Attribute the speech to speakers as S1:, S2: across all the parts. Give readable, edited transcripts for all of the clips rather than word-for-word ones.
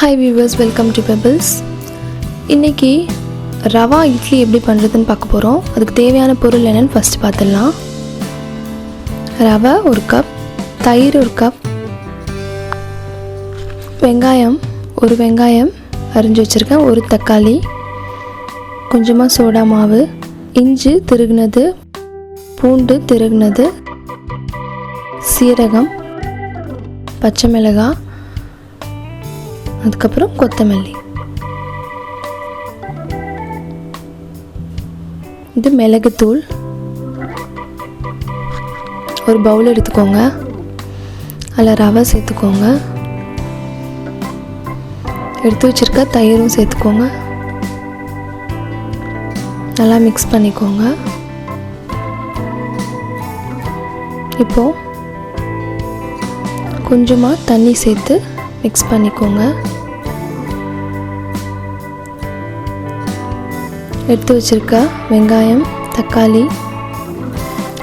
S1: Hi viewers, welcome to Pebbles. இன்னைக்கு ரவா இட்லி எப்படி பண்ணுறதுன்னு பார்க்க போகிறோம். அதுக்கு தேவையான பொருள் என்னன்னு ஃபஸ்ட்டு பார்த்துடலாம். ரவை 1 கப், தயிர் 1 கப், வெங்காயம் 1 வெங்காயம் அரிஞ்சு வச்சுருக்கேன், 1 தக்காளி, கொஞ்சமாக சோடா மாவு, இஞ்சி திருகுனது, பூண்டு திருகுனது, சீரகம், பச்சை மிளகாய், அதுக்கப்புறம் கொத்தமல்லி. இது மிளகுத்தூள். ஒரு பவுல் எடுத்துக்கோங்க, அதில் ரவை சேர்த்துக்கோங்க, எடுத்து வச்சுருக்க தயிரும் சேர்த்துக்கோங்க, நல்லா மிக்ஸ் பண்ணிக்கோங்க. இப்போது கொஞ்சமாக தண்ணி சேர்த்து மிக்ஸ் பண்ணிக்கோங்க. எடுத்து வச்சுருக்க வெங்காயம், தக்காளி,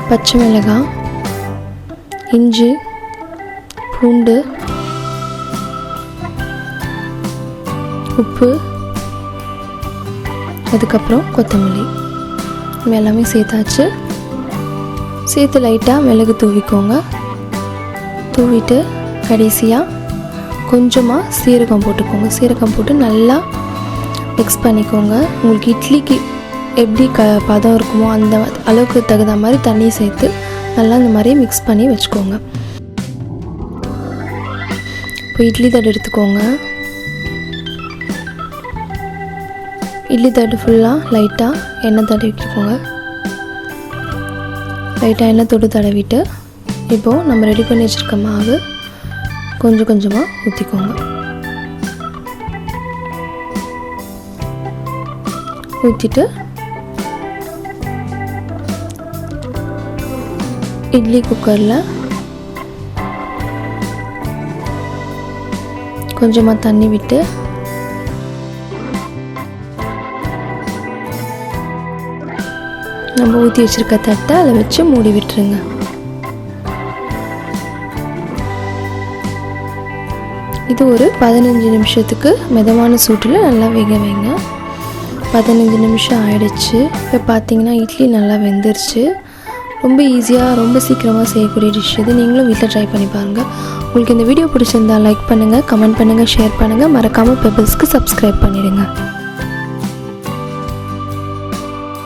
S1: பச்சை மிளகாய், இஞ்சி, பூண்டு, உப்பு, அதுக்கப்புறம் கொத்தமல்லி எல்லாமே சேர்த்தாச்சு. சேர்த்து லைட்டாக மிளகு தூவிக்கோங்க. தூவிட்டு கடைசியாக கொஞ்சமாக சீரகம் போட்டுக்கோங்க. சீரகம் போட்டு நல்லா மிக்ஸ் பண்ணிக்கோங்க. உங்களுக்கு இட்லிக்கு எப்படி பதம் இருக்குமோ அந்த அளவுக்கு தகுந்த மாதிரி தண்ணி சேர்த்து நல்லா இந்த மாதிரி மிக்ஸ் பண்ணி வச்சுக்கோங்க. இப்போ இட்லி தட்டு எடுத்துக்கோங்க. இட்லி தட்டு ஃபுல்லாக லைட்டாக எண்ணெய் தடவிக்கோங்க. லைட்டாக எண்ணெய் தொட்டு தடவிட்டு இப்போது நம்ம ரெடி பண்ணி வச்சுருக்க மாவு கொஞ்சம் கொஞ்சமாக ஊற்றிக்கோங்க. ஊற்றிட்டு இட்லி குக்கரில் கொஞ்சமாக தண்ணி விட்டு நம்ம ஊற்றி வச்சுருக்க தட்டை அதை வச்சு மூடி விட்டுருங்க. இது ஒரு 15 நிமிஷத்துக்கு மிதமான சூட்டில் நல்லா வேக வைங்க. 15 நிமிஷம் ஆயிடுச்சு. இப்போ பார்த்தீங்கன்னா இட்லி நல்லா வெந்துருச்சு. ரொம்ப ஈஸியாக ரொம்ப சீக்கிரமாக செய்யக்கூடிய டிஷ் இது. நீங்களும் வீட்டில் ட்ரை பண்ணி பாருங்கள். உங்களுக்கு இந்த வீடியோ பிடிச்சிருந்தால் லைக் பண்ணுங்கள், கமெண்ட் பண்ணுங்கள், ஷேர் பண்ணுங்கள். மறக்காமல் பெபிள்ஸ்க்கு சப்ஸ்கிரைப் பண்ணிவிடுங்க.